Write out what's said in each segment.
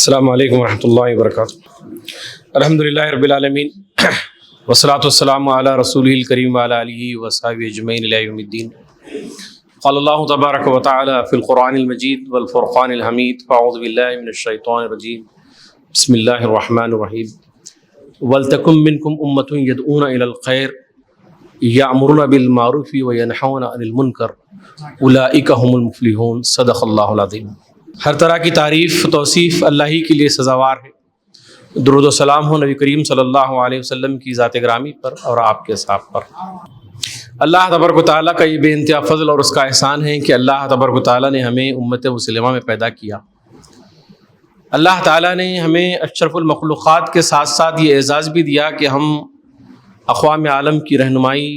السلام علیکم ورحمۃ اللہ وبرکاتہ۔ الحمدللہ رب العالمین والصلاۃ والسلام علی رسولہ الکریم وعلی آلہ وصحبہ اجمعین الی یوم الدین۔ قال اللہ تبارک و تعالی فی القرآن المجید والفرقان الحمید، اعوذ باللہ من الشیطان الرجیم، بسم اللہ الرحمن الرحیم۔ وَلْتَكُن مِّنكُمْ أُمَّةٌ يَدْعُونَ إِلَى الْخَيْرِ يَأْمُرُونَ بِالْمَعْرُوفِ وَيَنْهَوْنَ عَنِ الْمُنكَرِ أُولَٰئِكَ هُمُ الْمُفْلِحُونَ۔ صدق اللہ العظیم۔ ہر طرح کی تعریف توصیف اللہ ہی کے لیے سزاوار ہے۔ درود و سلام ہو نبی کریم صلی اللہ علیہ وسلم کی ذات گرامی پر اور آپ کے اصحاب پر۔ اللہ تبارک و تعالیٰ کا یہ بے انتہا فضل اور اس کا احسان ہے کہ اللہ تبارک و تعالیٰ نے ہمیں امت مسلمہ میں پیدا کیا۔ اللہ تعالیٰ نے ہمیں اشرف المخلوقات کے ساتھ ساتھ یہ اعزاز بھی دیا کہ ہم اقوام عالم کی رہنمائی،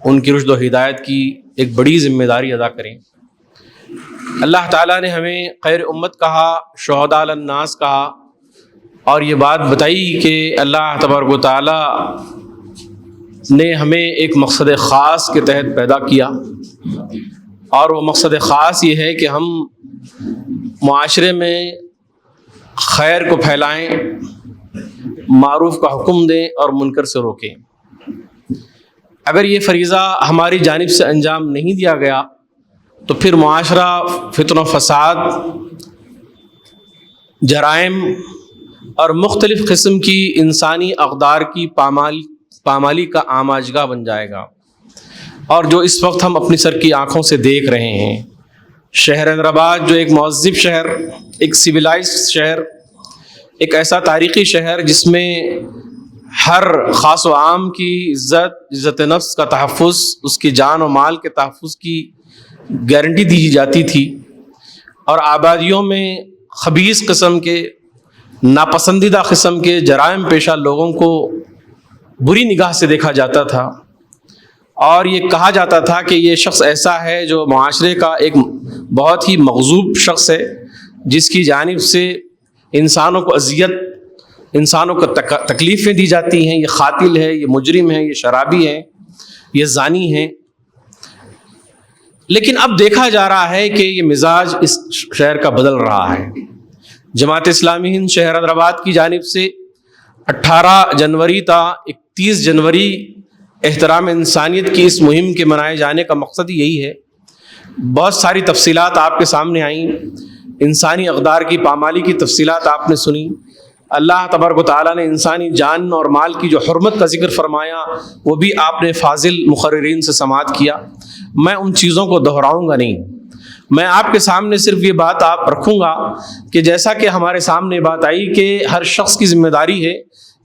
ان کی رشد و ہدایت کی ایک بڑی ذمہ داری ادا کریں۔ اللہ تعالیٰ نے ہمیں خیر امت کہا، شہداء علی الناس کہا، اور یہ بات بتائی کہ اللہ تبارک و تعالیٰ نے ہمیں ایک مقصد خاص کے تحت پیدا کیا، اور وہ مقصد خاص یہ ہے کہ ہم معاشرے میں خیر کو پھیلائیں، معروف کا حکم دیں اور منکر سے روکیں۔ اگر یہ فریضہ ہماری جانب سے انجام نہیں دیا گیا تو پھر معاشرہ فتن و فساد، جرائم اور مختلف قسم کی انسانی اقدار کی پامالی کا آماجگاہ بن جائے گا، اور جو اس وقت ہم اپنی سر کی آنکھوں سے دیکھ رہے ہیں۔ شہر حیدرآباد جو ایک مہذب شہر، ایک سویلائزڈ شہر، ایک ایسا تاریخی شہر جس میں ہر خاص و عام کی عزت نفس کا تحفظ، اس کی جان و مال کے تحفظ کی گارنٹی دی جاتی تھی، اور آبادیوں میں خبیث قسم کے، ناپسندیدہ قسم کے جرائم پیشہ لوگوں کو بری نگاہ سے دیکھا جاتا تھا، اور یہ کہا جاتا تھا کہ یہ شخص ایسا ہے جو معاشرے کا ایک بہت ہی مغضوب شخص ہے، جس کی جانب سے انسانوں کو اذیت، انسانوں کو تکلیفیں دی جاتی ہیں۔ یہ قاتل ہے، یہ مجرم ہے، یہ شرابی ہے، یہ زانی ہے۔ لیکن اب دیکھا جا رہا ہے کہ یہ مزاج اس شہر کا بدل رہا ہے۔ جماعت اسلامی ہند شہر حیدرآباد کی جانب سے 18 جنوری تا 31 جنوری احترام انسانیت کی اس مہم کے منائے جانے کا مقصد یہی ہے۔ بہت ساری تفصیلات آپ کے سامنے آئیں، انسانی اقدار کی پامالی کی تفصیلات آپ نے سنی۔ اللہ تبارک و تعالیٰ نے انسانی جان اور مال کی جو حرمت کا ذکر فرمایا، وہ بھی آپ نے فاضل مقررین سے سماعت کیا۔ میں ان چیزوں کو دہراؤں گا نہیں، میں آپ کے سامنے صرف یہ بات آپ رکھوں گا کہ جیسا کہ ہمارے سامنے بات آئی کہ ہر شخص کی ذمہ داری ہے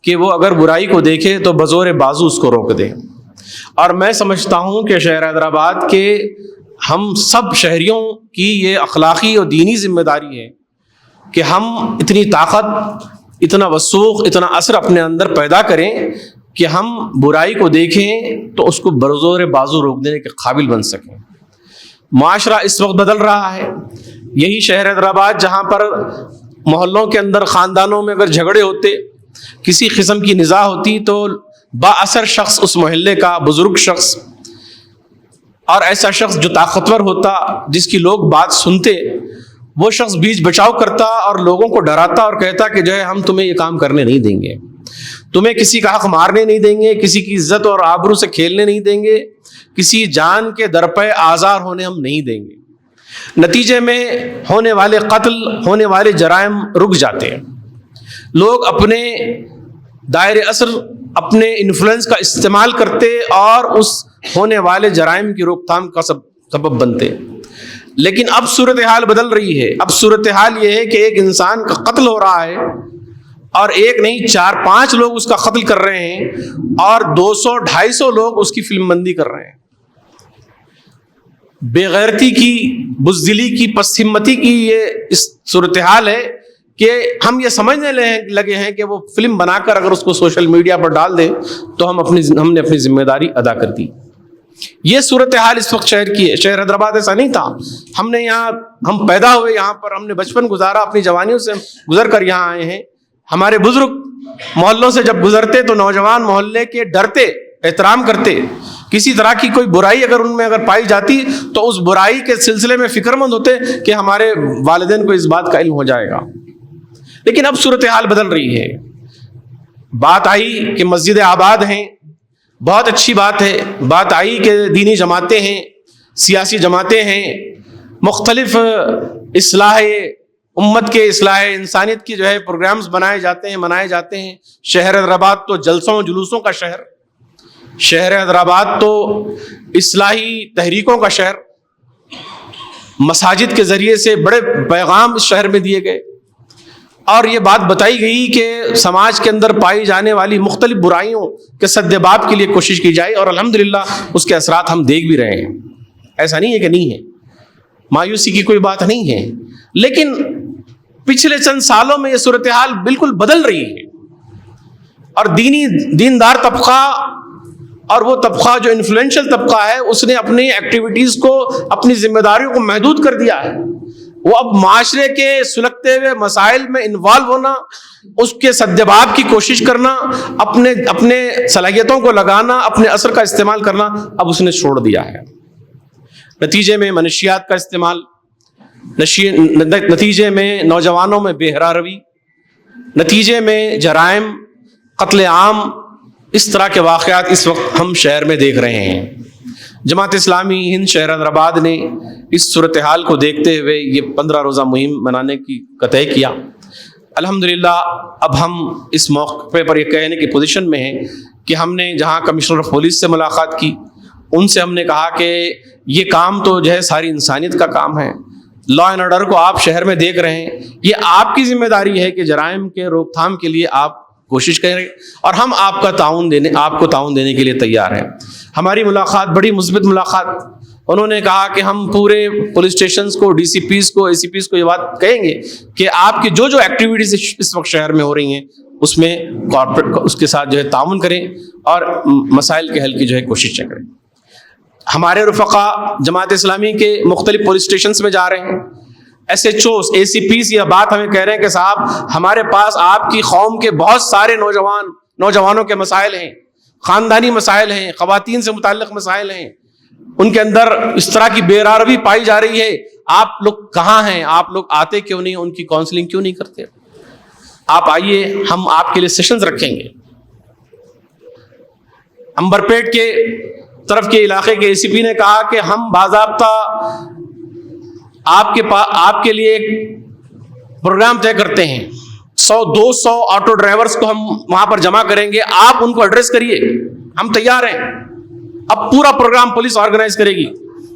کہ وہ اگر برائی کو دیکھے تو بزور بازو اس کو روک دے، اور میں سمجھتا ہوں کہ شہر حیدرآباد کے ہم سب شہریوں کی یہ اخلاقی اور دینی ذمہ داری ہے کہ ہم اتنی طاقت، اتنا وسوخ، اتنا اثر اپنے اندر پیدا کریں کہ ہم برائی کو دیکھیں تو اس کو بزور بازو روک دینے کے قابل بن سکیں۔ معاشرہ اس وقت بدل رہا ہے۔ یہی شہر حیدرآباد جہاں پر محلوں کے اندر، خاندانوں میں اگر جھگڑے ہوتے، کسی قسم کی نزاع ہوتی، تو با اثر شخص اس محلے کا، بزرگ شخص اور ایسا شخص جو طاقتور ہوتا، جس کی لوگ بات سنتے، وہ شخص بیچ بچاؤ کرتا اور لوگوں کو ڈراتا اور کہتا کہ جو ہے ہم تمہیں یہ کام کرنے نہیں دیں گے، تمہیں کسی کا حق مارنے نہیں دیں گے، کسی کی عزت اور آبرو سے کھیلنے نہیں دیں گے، کسی جان کے درپے آزار ہونے ہم نہیں دیں گے۔ نتیجے میں ہونے والے قتل، ہونے والے جرائم رک جاتے ہیں۔ لوگ اپنے دائرے اثر، اپنے انفلوئنس کا استعمال کرتے اور اس ہونے والے جرائم کی روک تھام کا سبب بنتے۔ لیکن اب صورتحال بدل رہی ہے۔ اب صورتحال یہ ہے کہ ایک انسان کا قتل ہو رہا ہے، اور ایک نہیں 4-5 لوگ اس کا قتل کر رہے ہیں، اور 200-250 لوگ اس کی فلم بندی کر رہے ہیں۔ بے غیرتی کی، بزدلی کی، پس ہمتی کی یہ اس صورتحال ہے کہ ہم یہ سمجھنے لگے ہیں کہ وہ فلم بنا کر اگر اس کو سوشل میڈیا پر ڈال دیں تو ہم نے اپنی ذمہ داری ادا کر دی۔ یہ صورتحال اس وقت شہر کی ہے۔ شہر حیدرآباد ایسا نہیں تھا۔ ہم پیدا ہوئے یہاں پر، ہم نے بچپن گزارا، اپنی جوانیوں سے گزر کر یہاں آئے ہیں۔ ہمارے بزرگ محلوں سے جب گزرتے تو نوجوان محلے کے ڈرتے، احترام کرتے۔ کسی طرح کی کوئی برائی اگر ان میں پائی جاتی تو اس برائی کے سلسلے میں فکر مند ہوتے کہ ہمارے والدین کو اس بات کا علم ہو جائے گا۔ لیکن اب صورتحال بدل رہی ہے. بات آئی کہ مسجد آباد ہیں، بہت اچھی بات ہے. بات آئی کہ دینی جماعتیں ہیں، سیاسی جماعتیں ہیں، مختلف اصلاح امت کے، اصلاح انسانیت کی جو ہے پروگرامز منائے جاتے ہیں. شہر حیدرآباد تو جلسوں و جلوسوں کا شہر، شہر حیدرآباد تو اصلاحی تحریکوں کا شہر. مساجد کے ذریعے سے بڑے پیغام اس شہر میں دیے گئے، اور یہ بات بتائی گئی کہ سماج کے اندر پائی جانے والی مختلف برائیوں کے سدباب کے لیے کوشش کی جائے، اور الحمدللہ اس کے اثرات ہم دیکھ بھی رہے ہیں. ایسا نہیں ہے کہ نہیں ہے، مایوسی کی کوئی بات نہیں ہے. لیکن پچھلے چند سالوں میں یہ صورتحال بالکل بدل رہی ہے، اور دیندار طبقہ اور وہ طبقہ جو انفلوئنشل طبقہ ہے، اس نے اپنی ایکٹیویٹیز کو، اپنی ذمہ داریوں کو محدود کر دیا ہے. وہ اب معاشرے کے سلگتے ہوئے مسائل میں انوالو ہونا، اس کے سدباب کی کوشش کرنا، اپنے صلاحیتوں کو لگانا، اپنے اثر کا استعمال کرنا اب اس نے چھوڑ دیا ہے. نتیجے میں منشیات کا استعمال، نتیجے میں نوجوانوں میں بے حیا روی، نتیجے میں جرائم، قتل عام، اس طرح کے واقعات اس وقت ہم شہر میں دیکھ رہے ہیں. جماعت اسلامی ہند شہر حیدرآباد نے اس صورتحال کو دیکھتے ہوئے یہ 15 روزہ مہم منانے کی طے کیا. الحمدللہ اب ہم اس موقع پر یہ کہنے کی پوزیشن میں ہیں کہ ہم نے جہاں کمشنر آف پولیس سے ملاقات کی، ان سے ہم نے کہا کہ یہ کام تو جو ہے ساری انسانیت کا کام ہے. لا اینڈ آرڈر کو آپ شہر میں دیکھ رہے ہیں، یہ آپ کی ذمہ داری ہے کہ جرائم کے روک تھام کے لیے آپ کوشش کریں، اور ہم آپ کو تعاون دینے کے لیے تیار ہیں. ہماری ملاقات بڑی مثبت ملاقات. انہوں نے کہا کہ ہم پورے پولیس اسٹیشنز کو، ڈی سی پیز کو، اے سی پیز کو یہ بات کہیں گے کہ آپ کی جو ایکٹیویٹیز اس وقت شہر میں ہو رہی ہیں اس میں کارپوریٹ اس کے ساتھ جو ہے تعاون کریں اور مسائل کے حل کی جو ہے کوششیں کریں. ہمارے رفقا جماعت اسلامی کے مختلف پولیس اسٹیشنز میں جا رہے ہیں، ایس ایچ اوز، اے سی پیز یہ بات ہمیں کہہ رہے ہیں کہ صاحب ہمارے پاس آپ کی قوم کے بہت سارے نوجوانوں کے مسائل ہیں، خاندانی مسائل ہیں، خواتین سے متعلق مسائل ہیں، ان کے اندر اس طرح کی بے روی پائی جا رہی ہے. آپ لوگ کہاں ہیں؟ آپ لوگ آتے کیوں نہیں؟ ان کی کاؤنسلنگ کیوں نہیں کرتے؟ آپ آئیے، ہم آپ کے لیے سیشنز رکھیں گے. امبرپیٹ کے طرف کے علاقے کے اے سی پی نے کہا کہ ہم باضابطہ آپ کے لیے ایک پروگرام طے کرتے ہیں، 100-200 آٹو ڈرائیورز کو ہم وہاں پر جمع کریں گے، آپ ان کو ایڈریس کریے، ہم تیار ہیں. اب پورا پروگرام پولیس آرگنائز کرے گی،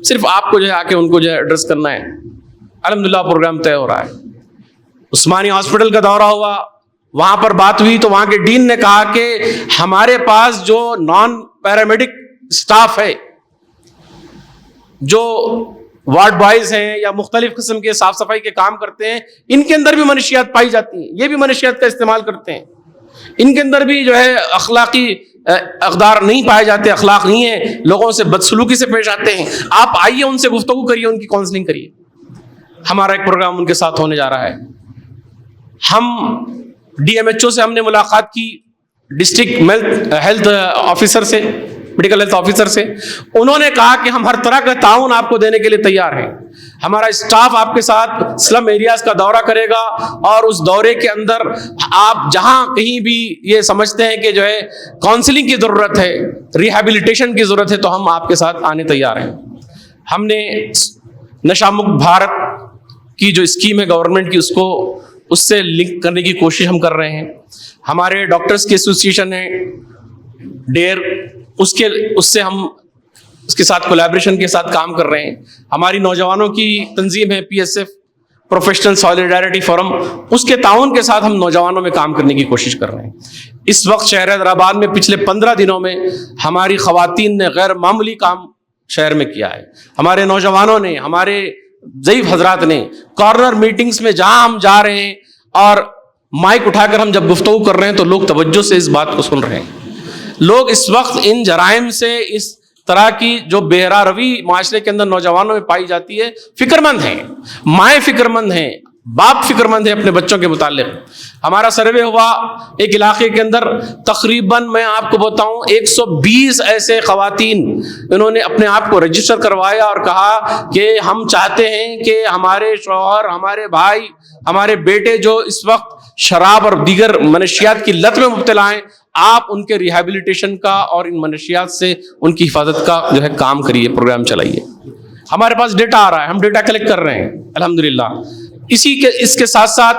صرف آپ کو جو ہے آ کے ان کو جو ہے ایڈریس کرنا ہے. الحمدللہ پروگرام طے ہو رہا ہے. عثمانی ہاسپٹل کا دورہ ہوا، وہاں پر بات ہوئی تو وہاں کے ڈین نے کہا کہ ہمارے پاس جو نان پیرامیڈک اسٹاف ہے، جو وارڈ بوائز ہیں یا مختلف قسم کے صاف صفائی کے کام کرتے ہیں، ان کے اندر بھی منشیات پائی جاتی ہیں، یہ بھی منشیات کا استعمال کرتے ہیں، ان کے اندر بھی جو ہے اخلاقی اقدار نہیں پائے جاتے، اخلاق نہیں ہے، لوگوں سے بدسلوکی سے پیش آتے ہیں. آپ آئیے، ان سے گفتگو کریے، ان کی کاؤنسلنگ کریے. ہمارا ایک پروگرام ان کے ساتھ ہونے جا رہا ہے. ہم ڈی ایم ایچ او سے ہم نے ملاقات کی، ڈسٹرکٹ ہیلتھ آفیسر سے، میڈیکل ہیلتھ آفیسر سے. انہوں نے کہا کہ ہم ہر طرح کا تعاون آپ کو دینے کے لیے تیار ہیں. ہمارا اسٹاف آپ کے ساتھ سلم ایریاز کا دورہ کرے گا، اور اس دورے کے اندر آپ جہاں کہیں بھی یہ سمجھتے ہیں کہ جو ہے کاؤنسلنگ کی ضرورت ہے، ریہیبلیٹیشن کی ضرورت ہے، تو ہم آپ کے ساتھ آنے تیار ہیں. ہم نے نشہ مکت بھارت کی جو اسکیم ہے گورنمنٹ کی، اس سے لنک کرنے کی کوشش ہم کر رہے ہیں. ہمارے ڈاکٹرز کی ایسوسیشن ہے ڈیر، اس سے ہم اس کے ساتھ کولیبریشن کے ساتھ کام کر رہے ہیں. ہماری نوجوانوں کی تنظیم ہے P S F, professional solidarity forum, اس کے تعاون کے ساتھ ہم نوجوانوں میں کام کرنے کی کوشش کر رہے ہیں. اس وقت شہر حیدرآباد میں پچھلے 15 دنوں میں ہماری خواتین نے غیر معمولی کام شہر میں کیا ہے. ہمارے نوجوانوں نے، ہمارے ضعیف حضرات نے کارنر میٹنگز میں جہاں ہم جا رہے ہیں اور مائک اٹھا کر ہم جب گفتگو کر رہے ہیں تو لوگ توجہ سے اس بات کو سن رہے ہیں. لوگ اس وقت ان جرائم سے، اس طرح کی جو بے حیا روی معاشرے کے اندر نوجوانوں میں پائی جاتی ہے، فکر مند ہیں. مائیں فکر مند ہیں، باپ فکر مند ہے اپنے بچوں کے متعلق. ہمارا سروے ہوا ایک علاقے کے اندر، تقریباً میں آپ کو بتاؤں 120 ایسے خواتین انہوں نے اپنے آپ کو رجسٹر کروایا اور کہا کہ ہم چاہتے ہیں کہ ہمارے شوہر، ہمارے بھائی، ہمارے بیٹے جو اس وقت شراب اور دیگر منشیات کی لت میں مبتلا ہیں، آپ ان کے ریہیبلیٹیشن کا اور ان منشیات سے ان کی حفاظت کا جو ہے کام کریے، پروگرام چلائیے۔ ہمارے پاس ڈیٹا آ رہا ہے، ہم ڈیٹا کلیکٹ کر رہے ہیں الحمدللہ۔ اس کے ساتھ ساتھ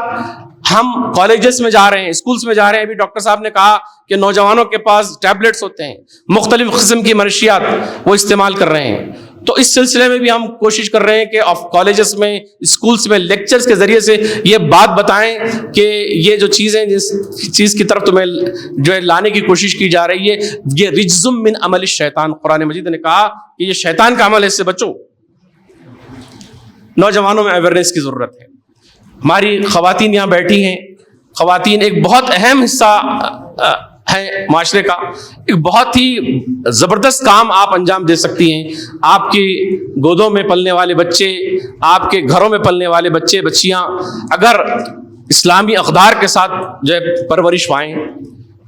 ہم کالجز میں جا رہے ہیں، اسکولز میں جا رہے ہیں۔ ابھی ڈاکٹر صاحب نے کہا کہ نوجوانوں کے پاس ٹیبلٹس ہوتے ہیں، مختلف قسم کی منشیات وہ استعمال کر رہے ہیں، تو اس سلسلے میں بھی ہم کوشش کر رہے ہیں کہ کالجز میں، اسکولز میں لیکچرز کے ذریعے سے یہ بات بتائیں کہ یہ جو چیزیں، جس چیز کی طرف تمہیں جو ہے لانے کی کوشش کی جا رہی ہے، یہ رجزم من عمل الشیطان، قرآن مجید نے کہا کہ یہ شیطان کا عمل ہے، اس سے بچو۔ نوجوانوں میں اویئرنیس کی ضرورت ہے۔ ہماری خواتین یہاں بیٹھی ہیں، خواتین ایک بہت اہم حصہ ہے معاشرے کا، ایک بہت ہی زبردست کام آپ انجام دے سکتی ہیں۔ آپ کی گودوں میں پلنے والے بچے، آپ کے گھروں میں پلنے والے بچے بچیاں اگر اسلامی اقدار کے ساتھ جو ہے پرورش پائیں،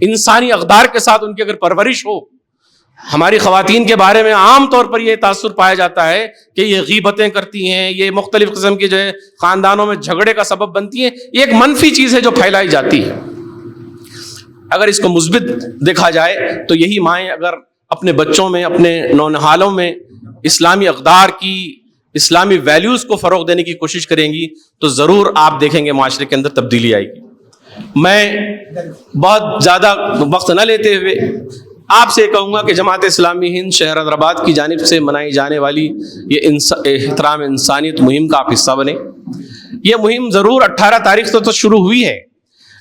انسانی اقدار کے ساتھ ان کی اگر پرورش ہو۔ ہماری خواتین کے بارے میں عام طور پر یہ تاثر پایا جاتا ہے کہ یہ غیبتیں کرتی ہیں، یہ مختلف قسم کی جو ہے خاندانوں میں جھگڑے کا سبب بنتی ہیں۔ یہ ایک منفی چیز ہے جو پھیلائی جاتی ہے۔ اگر اس کو مثبت دیکھا جائے تو یہی مائیں اگر اپنے بچوں میں، اپنے نونہالوں میں اسلامی اقدار کی، اسلامی ویلیوز کو فروغ دینے کی کوشش کریں گی تو ضرور آپ دیکھیں گے معاشرے کے اندر تبدیلی آئے گی۔ میں بہت زیادہ وقت نہ لیتے ہوئے آپ سے کہوں گا کہ جماعت اسلامی ہند شہر حیدرآباد کی جانب سے منائی جانے والی یہ احترام انسانیت مہم کا آپ حصہ بنیں۔ یہ مہم ضرور 18 تاریخ سے تو شروع ہوئی ہے،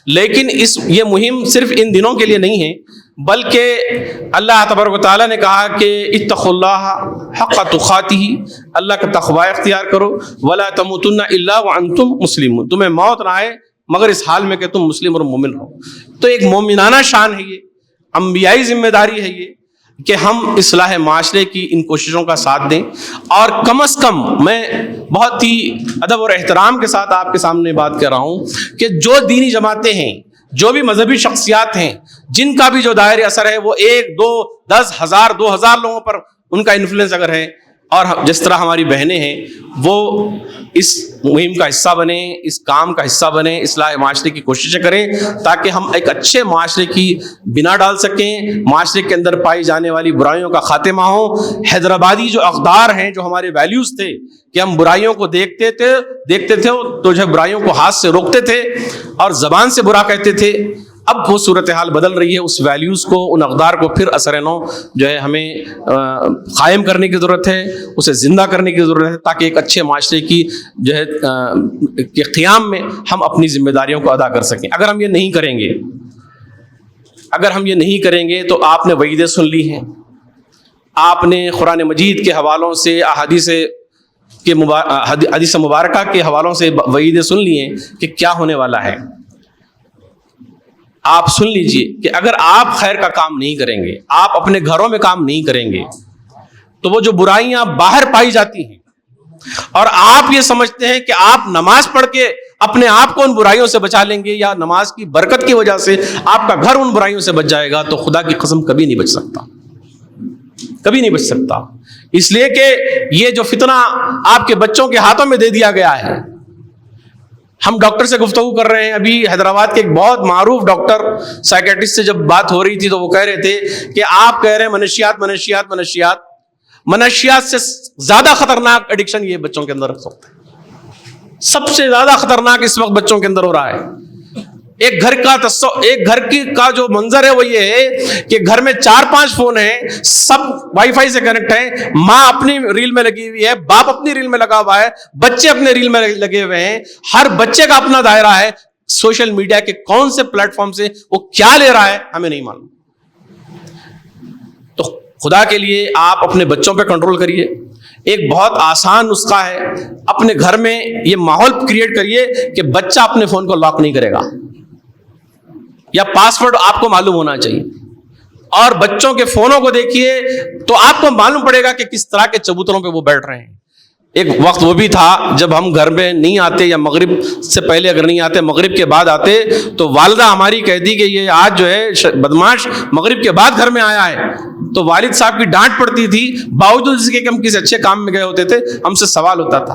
لیکن یہ مہم صرف ان دنوں کے لیے نہیں ہے، بلکہ اللہ تبارک و تعالیٰ نے کہا کہ اتقوا اللہ حق تقاتہ، اللہ کا تقوی اختیار کرو، ولا تموتن الا وانتم مسلمون، تمہیں موت نہ آئے مگر اس حال میں کہ تم مسلم اور مومن ہو۔ تو ایک مومنانہ شان ہے، یہ انبیائی ذمہ داری ہے یہ کہ ہم اصلاح معاشرے کی ان کوششوں کا ساتھ دیں، اور کم از کم میں بہت ہی ادب اور احترام کے ساتھ آپ کے سامنے بات کر رہا ہوں کہ جو دینی جماعتیں ہیں، جو بھی مذہبی شخصیات ہیں، جن کا بھی جو دائرۂ اثر ہے وہ 1 2 10 ہزار 2000 لوگوں پر ان کا انفلوئنس اگر ہے، اور جس طرح ہماری بہنیں ہیں وہ اس مہم کا حصہ بنیں، اس کام کا حصہ بنیں، اصلاح معاشرے کی کوششیں کریں تاکہ ہم ایک اچھے معاشرے کی بنا ڈال سکیں، معاشرے کے اندر پائی جانے والی برائیوں کا خاتمہ ہو۔ حیدرآبادی جو اقدار ہیں، جو ہمارے ویلیوز تھے کہ ہم برائیوں کو دیکھتے تھے تو جو ہے برائیوں کو ہاتھ سے روکتے تھے اور زبان سے برا کہتے تھے، اب وہ صورتحال بدل رہی ہے۔ اس ویلیوز کو، ان اقدار کو پھر اثر نو جو ہے ہمیں قائم کرنے کی ضرورت ہے، اسے زندہ کرنے کی ضرورت ہے تاکہ ایک اچھے معاشرے کی جو ہے کے قیام میں ہم اپنی ذمہ داریوں کو ادا کر سکیں۔ اگر ہم یہ نہیں کریں گے تو آپ نے وعیدیں سن لی ہیں، آپ نے قرآن مجید کے حوالوں سے، حدیث مبارکہ کے حوالوں سے وعیدیں سن لی ہیں کہ کیا ہونے والا ہے۔ آپ سن لیجئے کہ اگر آپ خیر کا کام نہیں کریں گے، آپ اپنے گھروں میں کام نہیں کریں گے، تو وہ جو برائیاں باہر پائی جاتی ہیں اور آپ یہ سمجھتے ہیں کہ آپ نماز پڑھ کے اپنے آپ کو ان برائیوں سے بچا لیں گے یا نماز کی برکت کی وجہ سے آپ کا گھر ان برائیوں سے بچ جائے گا، تو خدا کی قسم کبھی نہیں بچ سکتا، کبھی نہیں بچ سکتا۔ اس لیے کہ یہ جو فتنہ آپ کے بچوں کے ہاتھوں میں دے دیا گیا ہے۔ ہم ڈاکٹر سے گفتگو کر رہے ہیں، ابھی حیدرآباد کے ایک بہت معروف ڈاکٹر سائیکیٹرسٹ سے جب بات ہو رہی تھی تو وہ کہہ رہے تھے کہ آپ کہہ رہے ہیں منشیات سے زیادہ خطرناک ایڈکشن یہ بچوں کے اندر رکھ سکتا ہے، سب سے زیادہ خطرناک اس وقت بچوں کے اندر ہو رہا ہے۔ ایک گھر کا جو منظر ہے وہ یہ ہے کہ گھر میں 4-5 فون ہیں، سب وائی فائی سے کنیکٹ ہیں، ماں اپنی ریل میں لگی ہوئی ہے، باپ اپنی ریل میں لگا ہوا ہے، بچے اپنے ریل میں لگے ہوئے ہیں، ہر بچے کا اپنا دائرہ ہے۔ سوشل میڈیا کے کون سے پلیٹ فارم سے وہ کیا لے رہا ہے ہمیں نہیں معلوم۔ تو خدا کے لیے آپ اپنے بچوں پہ کنٹرول کریے۔ ایک بہت آسان نسخہ ہے، اپنے گھر میں یہ ماحول کریٹ کریے کہ بچہ اپنے فون کو لاک نہیں کرے گا، یا پاسورڈ آپ کو معلوم ہونا چاہیے، اور بچوں کے فونوں کو دیکھیے تو آپ کو معلوم پڑے گا کہ کس طرح کے چبوتروں پہ وہ بیٹھ رہے ہیں۔ ایک وقت وہ بھی تھا جب ہم گھر میں نہیں آتے یا مغرب سے پہلے اگر نہیں آتے، مغرب کے بعد آتے تو والدہ ہماری کہتی کہ یہ آج جو ہے بدماش مغرب کے بعد گھر میں آیا ہے، تو والد صاحب کی ڈانٹ پڑتی تھی، باوجود اس کے کہ ہم کسی اچھے کام میں گئے ہوتے تھے، ہم سے سوال ہوتا تھا